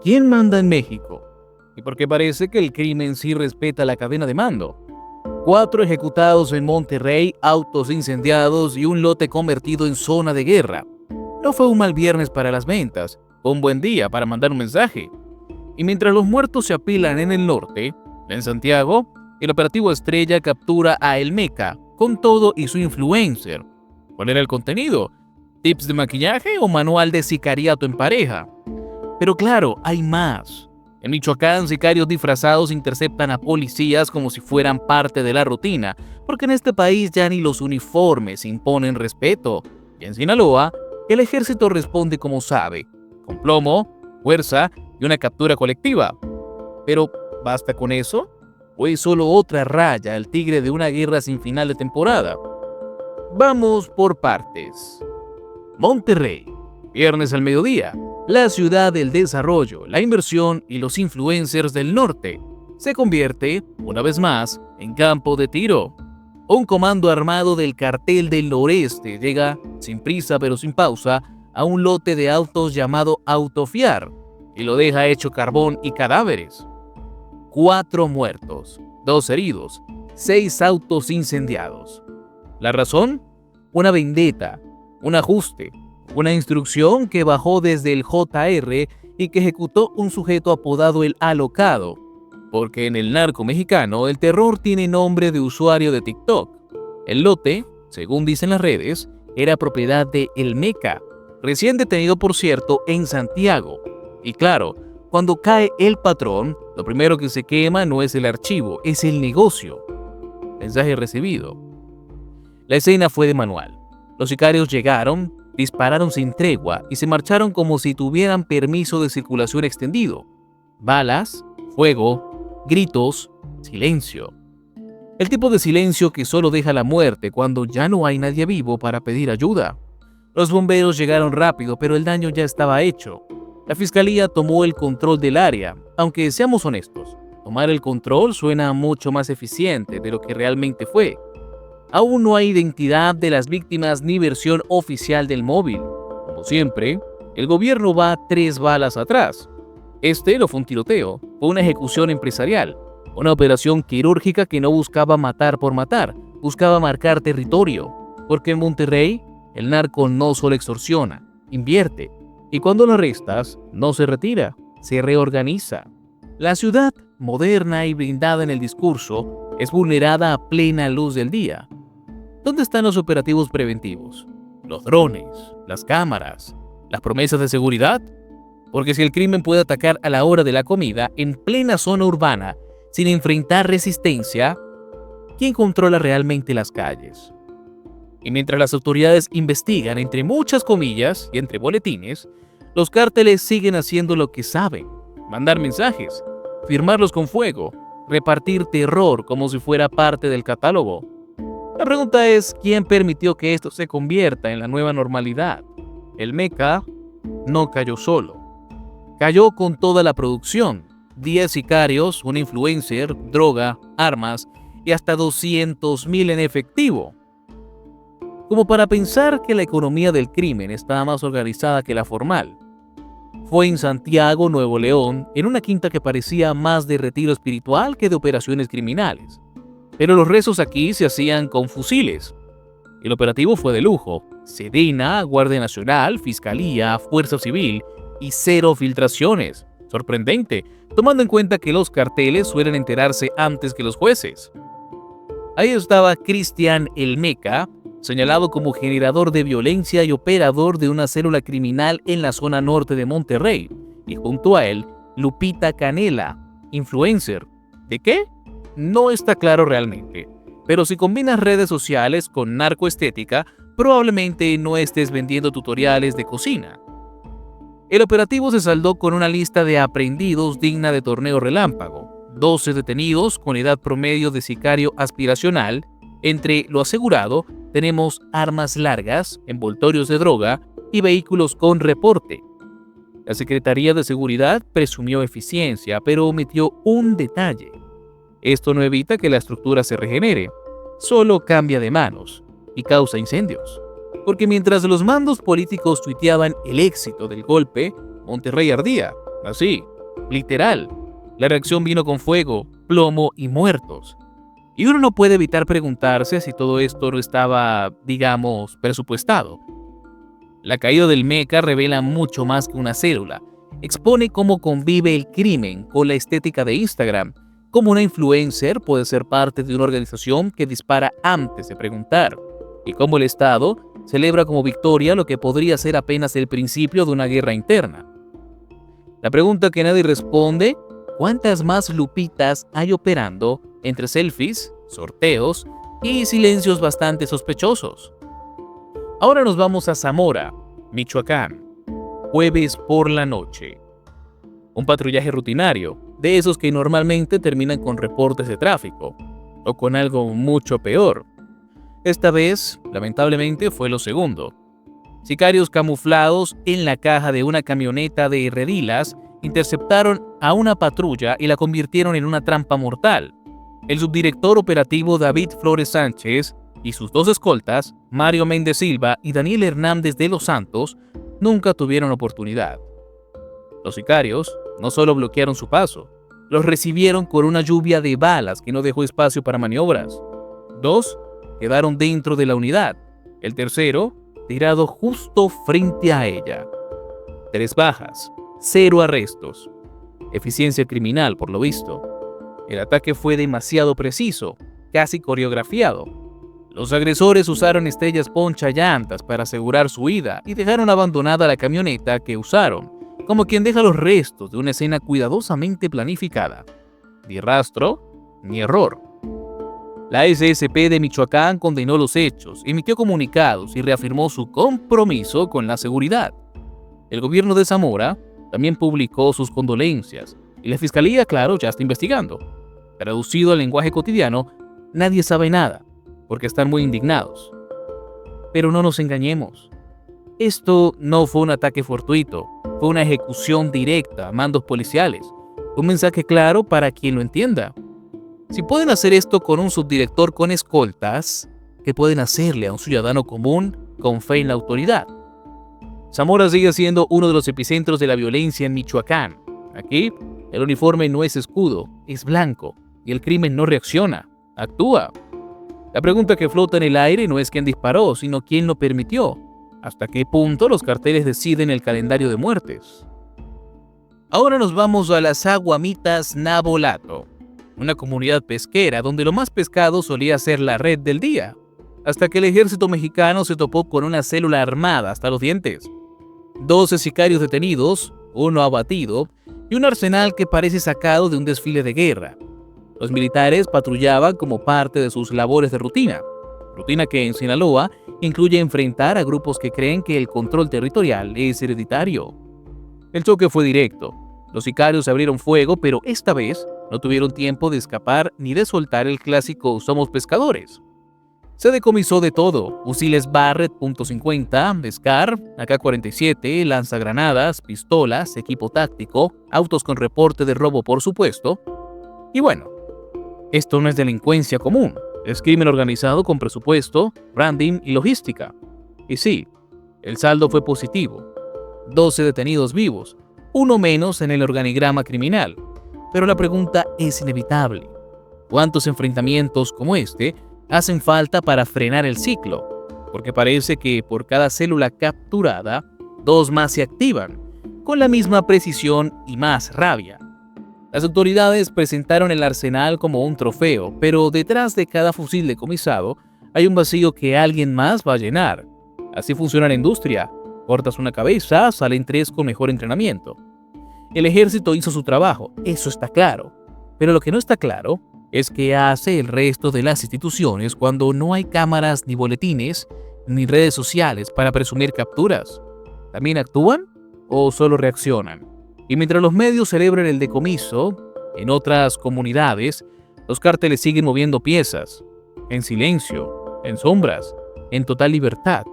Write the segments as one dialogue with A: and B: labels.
A: ¿Quién manda en México? Y porque parece que el crimen sí respeta la cadena de mando. 4 ejecutados en Monterrey, autos incendiados y un lote convertido en zona de guerra. No fue un mal viernes para las ventas, fue un buen día para mandar un mensaje. Y mientras los muertos se apilan en el norte, en Santiago, el operativo Estrella captura a El Meca, con todo y su influencer. ¿Cuál era el contenido? ¿Tips de maquillaje o manual de sicariato en pareja? Pero claro, hay más. En Michoacán, sicarios disfrazados interceptan a policías como si fueran parte de la rutina, porque en este país ya ni los uniformes imponen respeto. Y en Sinaloa, el ejército responde como sabe, con plomo, fuerza y una captura colectiva. Pero, ¿basta con eso? ¿O es solo otra raya al tigre de una guerra sin final de temporada? Vamos por partes. Monterrey, viernes al mediodía. La ciudad del desarrollo, la inversión y los influencers del norte se convierte, una vez más, en campo de tiro. Un comando armado del cartel del noreste llega, sin prisa pero sin pausa, a un lote de autos llamado Autofiar y lo deja hecho carbón y cadáveres. 4 muertos, 2 heridos, 6 autos incendiados. ¿La razón? Una vendetta, un ajuste, una instrucción que bajó desde el JR y que ejecutó un sujeto apodado el Alocado, porque en el narco mexicano el terror tiene nombre de usuario de TikTok. El lote, según dicen las redes, era propiedad de El Meca, recién detenido por cierto en Santiago. Y claro, cuando cae el patrón, lo primero que se quema no es el archivo, es el negocio. Mensaje recibido. La escena fue de manual. Los sicarios llegaron, dispararon sin tregua y se marcharon como si tuvieran permiso de circulación extendido. Balas, fuego, gritos, silencio. El tipo de silencio que solo deja la muerte cuando ya no hay nadie vivo para pedir ayuda. Los bomberos llegaron rápido, pero el daño ya estaba hecho. La fiscalía tomó el control del área, aunque seamos honestos, tomar el control suena mucho más eficiente de lo que realmente fue. Aún no hay identidad de las víctimas ni versión oficial del móvil. Como siempre, el gobierno va 3 balas atrás. Este no fue un tiroteo, fue una ejecución empresarial, una operación quirúrgica que no buscaba matar por matar, buscaba marcar territorio, porque en Monterrey el narco no solo extorsiona, invierte, y cuando lo arrestas, no se retira, se reorganiza. La ciudad, moderna y blindada en el discurso, es vulnerada a plena luz del día. ¿Dónde están los operativos preventivos? Los drones, las cámaras, las promesas de seguridad. Porque si el crimen puede atacar a la hora de la comida en plena zona urbana sin enfrentar resistencia, ¿quién controla realmente las calles? Y mientras las autoridades investigan entre muchas comillas y entre boletines, los cárteles siguen haciendo lo que saben: mandar mensajes, firmarlos con fuego, repartir terror como si fuera parte del catálogo. La pregunta es, ¿quién permitió que esto se convierta en la nueva normalidad? El Meca no cayó solo. Cayó con toda la producción. 10 sicarios, un influencer, droga, armas y hasta 200,000 en efectivo. Como para pensar que la economía del crimen estaba más organizada que la formal. Fue en Santiago, Nuevo León, en una quinta que parecía más de retiro espiritual que de operaciones criminales. Pero los rezos aquí se hacían con fusiles. El operativo fue de lujo. Sedena, Guardia Nacional, Fiscalía, Fuerza Civil y 0 filtraciones. Sorprendente, tomando en cuenta que los carteles suelen enterarse antes que los jueces. Ahí estaba Cristian El Meca, señalado como generador de violencia y operador de una célula criminal en la zona norte de Monterrey. Y junto a él, Lupita Canela, influencer. ¿De qué? No está claro realmente, pero si combinas redes sociales con narcoestética, probablemente no estés vendiendo tutoriales de cocina. El operativo se saldó con una lista de aprehendidos digna de torneo relámpago, 12 detenidos con edad promedio de sicario aspiracional. Entre lo asegurado tenemos armas largas, envoltorios de droga y vehículos con reporte. La Secretaría de Seguridad presumió eficiencia, pero omitió un detalle. Esto no evita que la estructura se regenere, solo cambia de manos y causa incendios. Porque mientras los mandos políticos tuiteaban el éxito del golpe, Monterrey ardía, así, Literal. La reacción vino con fuego, plomo y muertos. Y uno no puede evitar preguntarse si todo esto no estaba, digamos, presupuestado. La caída del meca revela mucho más que una célula. Expone cómo convive el crimen con la estética de Instagram, cómo una influencer puede ser parte de una organización que dispara antes de preguntar, y cómo el Estado celebra como victoria lo que podría ser apenas el principio de una guerra interna. La pregunta que nadie responde: ¿cuántas más Lupitas hay operando entre selfies, sorteos y silencios bastante sospechosos? Ahora nos vamos a Zamora, Michoacán, jueves por la noche. Un patrullaje rutinario, de esos que normalmente terminan con reportes de tráfico, o con algo mucho peor. Esta vez, lamentablemente, fue lo segundo. Sicarios camuflados en la caja de una camioneta de redilas interceptaron a una patrulla y la convirtieron en una trampa mortal. El subdirector operativo David Flores Sánchez y sus dos escoltas, Mario Méndez Silva y Daniel Hernández de los Santos, nunca tuvieron oportunidad. Los sicarios no solo bloquearon su paso, los recibieron con una lluvia de balas que no dejó espacio para maniobras. 2 quedaron dentro de la unidad, el tercero tirado justo frente a ella. 3 bajas, 0 arrestos. Eficiencia criminal, por lo visto. El ataque fue demasiado preciso, casi coreografiado. Los agresores usaron estrellas ponchallantas para asegurar su huida y dejaron abandonada la camioneta que usaron, como quien deja los restos de una escena cuidadosamente planificada. Ni rastro, ni error. La SSP de Michoacán condenó los hechos, emitió comunicados y reafirmó su compromiso con la seguridad. El gobierno de Zamora también publicó sus condolencias y la fiscalía, claro, ya está investigando. Traducido al lenguaje cotidiano, nadie sabe nada, porque están muy indignados. Pero no nos engañemos. Esto no fue un ataque fortuito, fue una ejecución directa a mandos policiales. Un mensaje claro para quien lo entienda. Si pueden hacer esto con un subdirector con escoltas, ¿qué pueden hacerle a un ciudadano común con fe en la autoridad? Zamora sigue siendo uno de los epicentros de la violencia en Michoacán. Aquí, el uniforme no es escudo, es blanco, y el crimen no reacciona, actúa. La pregunta que flota en el aire no es quién disparó, sino quién lo permitió. ¿Hasta qué punto los carteles deciden el calendario de muertes? Ahora nos vamos a las Aguamitas Navolato, una comunidad pesquera donde lo más pescado solía ser la red del día, hasta que el ejército mexicano se topó con una célula armada hasta los dientes. 12 sicarios detenidos, 1 abatido y un arsenal que parece sacado de un desfile de guerra. Los militares patrullaban como parte de sus labores de rutina que en Sinaloa incluye enfrentar a grupos que creen que el control territorial es hereditario. El choque fue directo. Los sicarios abrieron fuego, pero esta vez no tuvieron tiempo de escapar ni de soltar el clásico "somos pescadores". Se decomisó de todo: fusiles Barrett .50, SCAR, AK-47, lanzagranadas, pistolas, equipo táctico, autos con reporte de robo, por supuesto. Y bueno, esto no es delincuencia común, es crimen organizado con presupuesto, branding y logística. Y sí, el saldo fue positivo: 12 detenidos vivos, uno menos en el organigrama criminal. Pero la pregunta es inevitable: ¿cuántos enfrentamientos como este hacen falta para frenar el ciclo? Porque parece que por cada célula capturada, 2 más se activan, con la misma precisión y más rabia. Las autoridades presentaron el arsenal como un trofeo, pero detrás de cada fusil decomisado hay un vacío que alguien más va a llenar. Así funciona la industria: cortas una cabeza, salen 3 con mejor entrenamiento. El ejército hizo su trabajo, eso está claro. Pero lo que no está claro es qué hace el resto de las instituciones cuando no hay cámaras, ni boletines, ni redes sociales para presumir capturas. ¿También actúan o solo reaccionan? Y mientras los medios celebran el decomiso, en otras comunidades, los cárteles siguen moviendo piezas, en silencio, en sombras, en total libertad.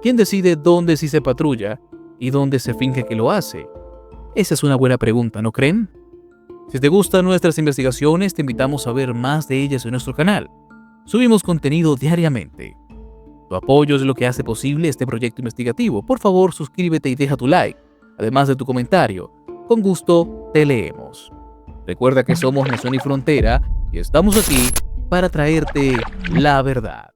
A: ¿Quién decide dónde sí se patrulla y dónde se finge que lo hace? Esa es una buena pregunta, ¿no creen? Si te gustan nuestras investigaciones, te invitamos a ver más de ellas en nuestro canal. Subimos contenido diariamente. Tu apoyo es lo que hace posible este proyecto investigativo. Por favor, suscríbete y deja tu like, además de tu comentario. Con gusto te leemos. Recuerda que somos Nación y Frontera y estamos aquí para traerte la verdad.